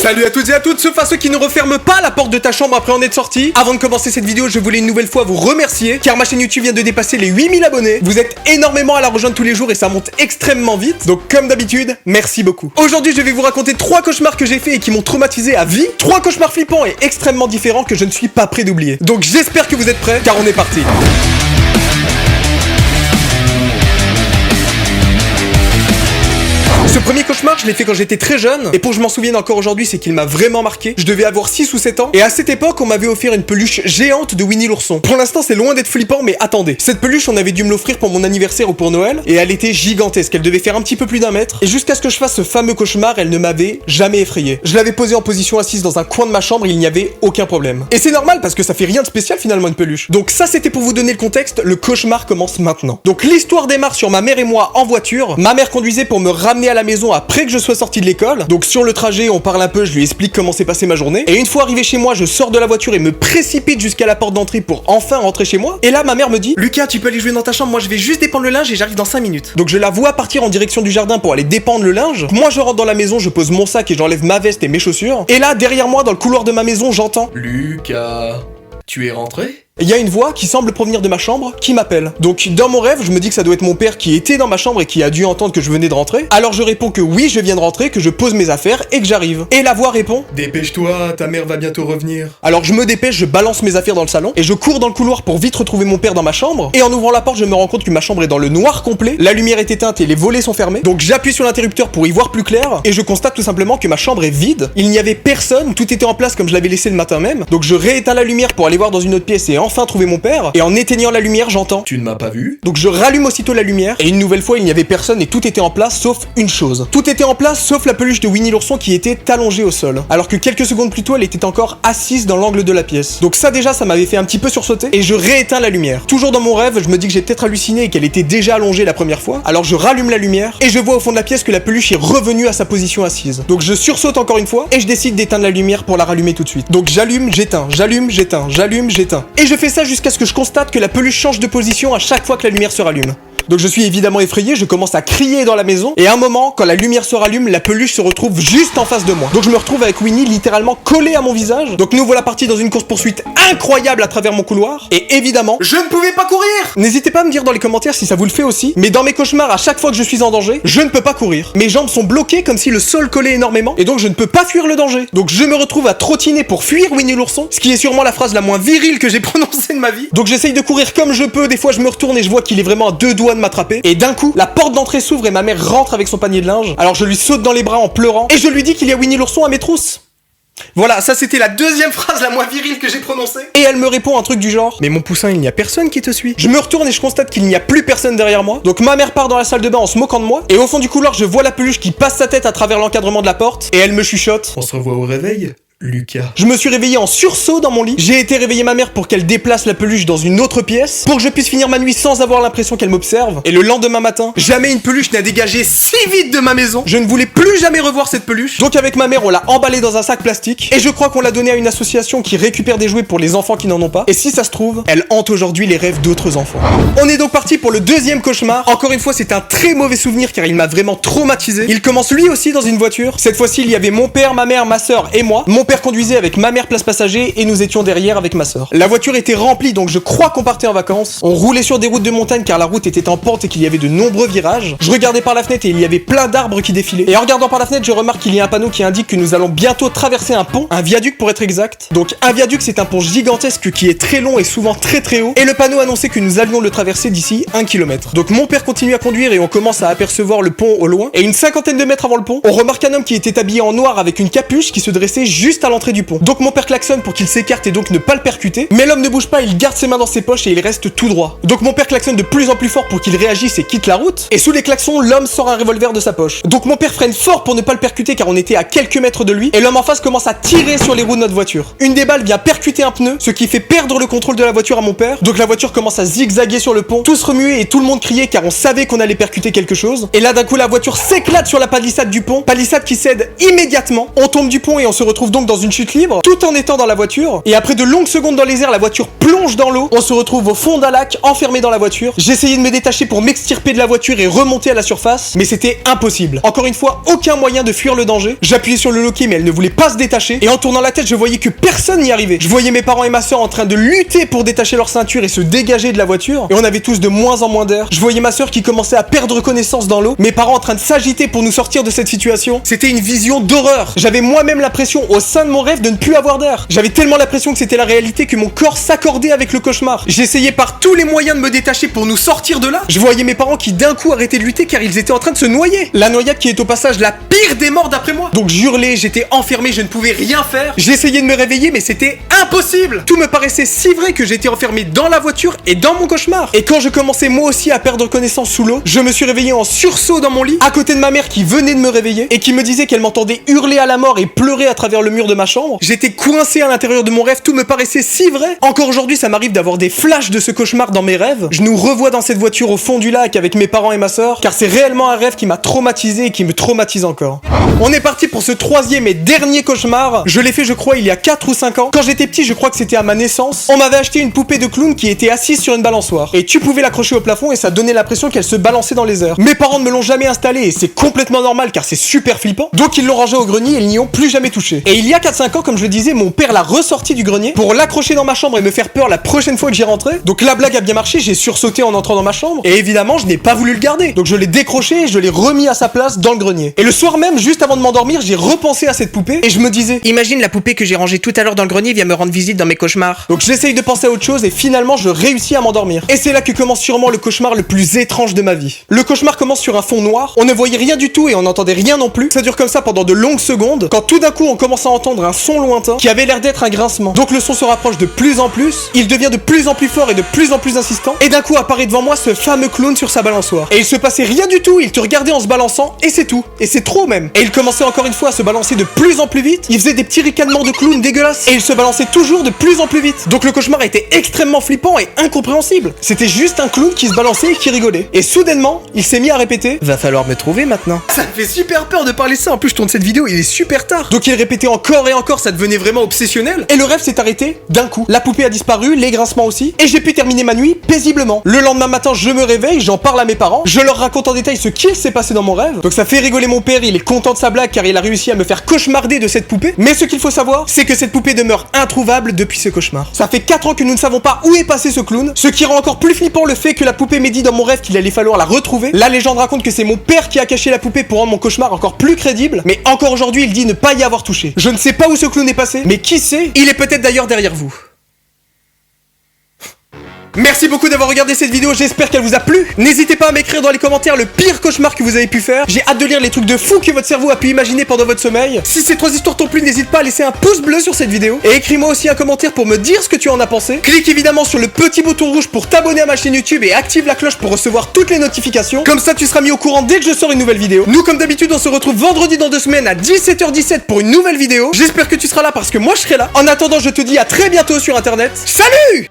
Salut à toutes et à toutes, sauf à ceux qui ne referment pas la porte de ta chambre après en être sorti. Avant de commencer cette vidéo, je voulais une nouvelle fois vous remercier, car ma chaîne YouTube vient de dépasser les 8000 abonnés. Vous êtes énormément à la rejoindre tous les jours et ça monte extrêmement vite. Donc comme d'habitude, merci beaucoup. Aujourd'hui, je vais vous raconter 3 cauchemars que j'ai fait et qui m'ont traumatisé à vie. 3 cauchemars flippants et extrêmement différents que je ne suis pas prêt d'oublier. Donc j'espère que vous êtes prêts, car on est parti. Ce premier cauchemar, je l'ai fait quand j'étais très jeune, et pour que je m'en souvienne encore aujourd'hui, c'est qu'il m'a vraiment marqué. Je devais avoir 6 ou 7 ans, et à cette époque, on m'avait offert une peluche géante de Winnie l'ourson. Pour l'instant, c'est loin d'être flippant, mais attendez. Cette peluche, on avait dû me l'offrir pour mon anniversaire ou pour Noël, et elle était gigantesque, elle devait faire un petit peu plus d'1 mètre, et jusqu'à ce que je fasse ce fameux cauchemar, elle ne m'avait jamais effrayé. Je l'avais posée en position assise dans un coin de ma chambre, et il n'y avait aucun problème. Et c'est normal, parce que ça fait rien de spécial finalement une peluche. Donc ça, c'était pour vous donner le contexte, le cauchemar commence maintenant. Donc l'histoire démarre sur ma mère et moi en voiture. Ma mère conduisait pour me ramener à la maison après que je sois sorti de l'école. Donc sur le trajet, on parle un peu, je lui explique comment s'est passée ma journée. Et une fois arrivé chez moi, je sors de la voiture et me précipite jusqu'à la porte d'entrée pour enfin rentrer chez moi. Et là, ma mère me dit: Lucas, tu peux aller jouer dans ta chambre, moi je vais juste dépendre le linge et j'arrive dans 5 minutes. Donc je la vois partir en direction du jardin pour aller dépendre le linge. Moi je rentre dans la maison, je pose mon sac et j'enlève ma veste et mes chaussures. Et là, derrière moi, dans le couloir de ma maison, j'entends: Lucas, tu es rentré ? Il y a une voix qui semble provenir de ma chambre qui m'appelle. Donc dans mon rêve, je me dis que ça doit être mon père qui était dans ma chambre et qui a dû entendre que je venais de rentrer. Alors je réponds que oui, je viens de rentrer, que je pose mes affaires et que j'arrive. Et la voix répond: Dépêche-toi, ta mère va bientôt revenir. Alors je me dépêche, je balance mes affaires dans le salon et je cours dans le couloir pour vite retrouver mon père dans ma chambre. Et en ouvrant la porte, je me rends compte que ma chambre est dans le noir complet, la lumière est éteinte et les volets sont fermés. Donc j'appuie sur l'interrupteur pour y voir plus clair et je constate tout simplement que ma chambre est vide. Il n'y avait personne, tout était en place comme je l'avais laissé le matin même. Donc je rééteins la lumière pour aller voir dans une autre pièce et enfin trouver mon père. Et en éteignant la lumière, j'entends: Tu ne m'as pas vu ? Donc je rallume aussitôt la lumière, et une nouvelle fois il n'y avait personne et tout était en place sauf une chose. Tout était en place sauf la peluche de Winnie l'ourson qui était allongée au sol. Alors que quelques secondes plus tôt elle était encore assise dans l'angle de la pièce. Donc ça déjà ça m'avait fait un petit peu sursauter, et je rééteins la lumière. Toujours dans mon rêve, je me dis que j'ai peut-être halluciné et qu'elle était déjà allongée la première fois. Alors je rallume la lumière, et je vois au fond de la pièce que la peluche est revenue à sa position assise. Donc je sursaute encore une fois, et je décide d'éteindre la lumière pour la rallumer tout de suite. Donc j'allume, j'éteins, j'allume, j'éteins, j'allume, j'éteins. Et je fais ça jusqu'à ce que je constate que la peluche change de position à chaque fois que la lumière se rallume. Donc je suis évidemment effrayé, je commence à crier dans la maison, et à un moment, quand la lumière se rallume, la peluche se retrouve juste en face de moi. Donc je me retrouve avec Winnie littéralement collée à mon visage. Donc nous voilà partis dans une course-poursuite incroyable à travers mon couloir, et évidemment, je ne pouvais pas courir. N'hésitez pas à me dire dans les commentaires si ça vous le fait aussi, mais dans mes cauchemars, à chaque fois que je suis en danger, je ne peux pas courir. Mes jambes sont bloquées comme si le sol collait énormément, et donc je ne peux pas fuir le danger. Donc je me retrouve à trottiner pour fuir Winnie l'ourson, ce qui est sûrement la phrase la moins virile que j'ai prononcée de ma vie. Donc j'essaye de courir comme je peux, des fois je me retourne et je vois qu'il est vraiment à 2 doigts de m'attraper, et d'un coup, la porte d'entrée s'ouvre et ma mère rentre avec son panier de linge. Alors je lui saute dans les bras en pleurant, et je lui dis qu'il y a Winnie l'ourson à mes trousses. Voilà, ça c'était la deuxième phrase la moins virile que j'ai prononcée. Et elle me répond un truc du genre: Mais mon poussin, il n'y a personne qui te suit. Je me retourne et je constate qu'il n'y a plus personne derrière moi. Donc ma mère part dans la salle de bain en se moquant de moi, et au fond du couloir, je vois la peluche qui passe sa tête à travers l'encadrement de la porte, et elle me chuchote: On se revoit au réveil, Lucas. Je me suis réveillé en sursaut dans mon lit. J'ai été réveiller ma mère pour qu'elle déplace la peluche dans une autre pièce, pour que je puisse finir ma nuit sans avoir l'impression qu'elle m'observe. Et le lendemain matin, jamais une peluche n'a dégagé si vite de ma maison. Je ne voulais plus jamais revoir cette peluche. Donc avec ma mère, on l'a emballée dans un sac plastique, et je crois qu'on l'a donnée à une association qui récupère des jouets pour les enfants qui n'en ont pas. Et si ça se trouve, elle hante aujourd'hui les rêves d'autres enfants. On est donc parti pour le deuxième cauchemar. Encore une fois, c'est un très mauvais souvenir car il m'a vraiment traumatisé. Il commence lui aussi dans une voiture. Cette fois-ci, il y avait mon père, ma mère, ma soeur et moi. Mon père conduisait avec ma mère place passager et nous étions derrière avec ma soeur. La voiture était remplie, donc je crois qu'on partait en vacances. On roulait sur des routes de montagne car la route était en pente et qu'il y avait de nombreux virages. Je regardais par la fenêtre et il y avait plein d'arbres qui défilaient. Et en regardant par la fenêtre, je remarque qu'il y a un panneau qui indique que nous allons bientôt traverser un pont, un viaduc pour être exact. Donc un viaduc, c'est un pont gigantesque qui est très long et souvent très très haut. Et le panneau annonçait que nous allions le traverser d'ici 1 km. Donc mon père continue à conduire et on commence à apercevoir le pont au loin. Et une 50aine de mètres avant le pont, on remarque un homme qui était habillé en noir avec une capuche qui se dressait juste à l'entrée du pont. Donc mon père klaxonne pour qu'il s'écarte et donc ne pas le percuter. Mais l'homme ne bouge pas, il garde ses mains dans ses poches et il reste tout droit. Donc mon père klaxonne de plus en plus fort pour qu'il réagisse et quitte la route. Et sous les klaxons, l'homme sort un revolver de sa poche. Donc mon père freine fort pour ne pas le percuter car on était à quelques mètres de lui. Et l'homme en face commence à tirer sur les roues de notre voiture. Une des balles vient percuter un pneu, ce qui fait perdre le contrôle de la voiture à mon père. Donc la voiture commence à zigzaguer sur le pont. Tous remués et tout le monde criait car on savait qu'on allait percuter quelque chose. Et là d'un coup la voiture s'éclate sur la palissade du pont. Palissade qui cède immédiatement. On tombe du pont et on se retrouve donc dans une chute libre, tout en étant dans la voiture. Et après de longues secondes dans les airs, la voiture plonge dans l'eau. On se retrouve au fond d'un lac, enfermé dans la voiture. J'essayais de me détacher pour m'extirper de la voiture et remonter à la surface, mais c'était impossible. Encore une fois, aucun moyen de fuir le danger. J'appuyais sur le loquet, mais elle ne voulait pas se détacher. Et en tournant la tête, je voyais que personne n'y arrivait. Je voyais mes parents et ma soeur en train de lutter pour détacher leur ceinture et se dégager de la voiture. Et on avait tous de moins en moins d'air. Je voyais ma soeur qui commençait à perdre connaissance dans l'eau. Mes parents en train de s'agiter pour nous sortir de cette situation. C'était une vision d'horreur. J'avais moi-même l'impression, au sein de mon rêve, de ne plus avoir d'air. J'avais tellement l'impression que c'était la réalité que mon corps s'accordait avec le cauchemar. J'essayais par tous les moyens de me détacher pour nous sortir de là. Je voyais mes parents qui d'un coup arrêtaient de lutter car ils étaient en train de se noyer. La noyade qui est au passage la pire des morts d'après moi. Donc j'hurlais, j'étais enfermé, je ne pouvais rien faire. J'essayais de me réveiller mais c'était impossible. Tout me paraissait si vrai que j'étais enfermé dans la voiture et dans mon cauchemar. Et quand je commençais moi aussi à perdre connaissance sous l'eau, je me suis réveillé en sursaut dans mon lit, à côté de ma mère qui venait de me réveiller et qui me disait qu'elle m'entendait hurler à la mort et pleurer à travers le mur de ma chambre. J'étais coincé à l'intérieur de mon rêve, tout me paraissait si vrai. Encore aujourd'hui, ça m'arrive d'avoir des flashs de ce cauchemar dans mes rêves. Je nous revois dans cette voiture au fond du lac avec mes parents et ma soeur, car c'est réellement un rêve qui m'a traumatisé et qui me traumatise encore. On est parti pour ce troisième et dernier cauchemar. Je l'ai fait, je crois, il y a 4 ou 5 ans. Quand j'étais petit, je crois que c'était à ma naissance. On m'avait acheté une poupée de clown qui était assise sur une balançoire. Et tu pouvais l'accrocher au plafond et ça donnait l'impression qu'elle se balançait dans les airs. Mes parents ne me l'ont jamais installée et c'est complètement normal car c'est super flippant. Donc ils l'ont rangée au grenier et ils n'y ont plus jamais touché. Et il y a 4-5 ans, comme je le disais, mon père l'a ressorti du grenier pour l'accrocher dans ma chambre et me faire peur la prochaine fois que j'y rentrais. Donc la blague a bien marché, j'ai sursauté en entrant dans ma chambre. Et évidemment, je n'ai pas voulu le garder. Donc je l'ai décroché et je l'ai remis à sa place dans le grenier. Et le soir même, juste avant de m'endormir, j'ai repensé à cette poupée et je me disais, imagine la poupée que j'ai rangée tout à l'heure dans le grenier vient me rendre visite dans mes cauchemars. Donc j'essaye de penser à autre chose et finalement je réussis à m'endormir. Et c'est là que commence sûrement le cauchemar le plus étrange de ma vie. Le cauchemar commence sur un fond noir, on ne voyait rien du tout et on n'entendait rien non plus. Ça dure comme ça pendant de longues secondes, quand tout d'un coup on commence à entendre un son lointain qui avait l'air d'être un grincement. Donc le son se rapproche de plus en plus, il devient de plus en plus fort et de plus en plus insistant, et d'un coup apparaît devant moi ce fameux clown sur sa balançoire. Et il se passait rien du tout, il te regardait en se balançant, et c'est tout. Et c'est trop même. Et il commençait encore une fois à se balancer de plus en plus vite, il faisait des petits ricanements de clown dégueulasses, et il se balançait toujours de plus en plus vite. Donc le cauchemar était extrêmement flippant et incompréhensible. C'était juste un clown qui se balançait et qui rigolait. Et soudainement, il s'est mis à répéter, va falloir me trouver maintenant. Ça me fait super peur de parler ça, en plus je tourne cette vidéo, il est super tard. Donc il répétait encore et encore, ça devenait vraiment obsessionnel. Et le rêve s'est arrêté d'un coup. La poupée a disparu, les grincements aussi, et j'ai pu terminer ma nuit paisiblement. Le lendemain matin, je me réveille, j'en parle à mes parents, je leur raconte en détail ce qu'il s'est passé dans mon rêve. Donc ça fait rigoler mon père, il est content de sa blague car il a réussi à me faire cauchemarder de cette poupée. Mais ce qu'il faut savoir, c'est que cette poupée demeure introuvable depuis ce cauchemar. Ça fait 4 ans que nous ne savons pas où est passé ce clown, ce qui rend encore plus flippant le fait que la poupée m'ait dit dans mon rêve qu'il allait falloir la retrouver. La légende raconte que c'est mon père qui a caché la poupée pour rendre mon cauchemar encore plus crédible, mais encore aujourd'hui il dit ne pas y avoir touché. Je ne sais pas où ce clown est passé, mais qui sait, il est peut-être d'ailleurs derrière vous. Merci beaucoup d'avoir regardé cette vidéo, j'espère qu'elle vous a plu. N'hésitez pas à m'écrire dans les commentaires le pire cauchemar que vous avez pu faire. J'ai hâte de lire les trucs de fou que votre cerveau a pu imaginer pendant votre sommeil. Si ces 3 histoires t'ont plu, n'hésite pas à laisser un pouce bleu sur cette vidéo. Et écris-moi aussi un commentaire pour me dire ce que tu en as pensé. Clique évidemment sur le petit bouton rouge pour t'abonner à ma chaîne YouTube et active la cloche pour recevoir toutes les notifications. Comme ça tu seras mis au courant dès que je sors une nouvelle vidéo. Nous comme d'habitude on se retrouve vendredi dans 2 semaines à 17h17 pour une nouvelle vidéo. J'espère que tu seras là parce que moi je serai là. En attendant je te dis à très bientôt sur internet. Salut!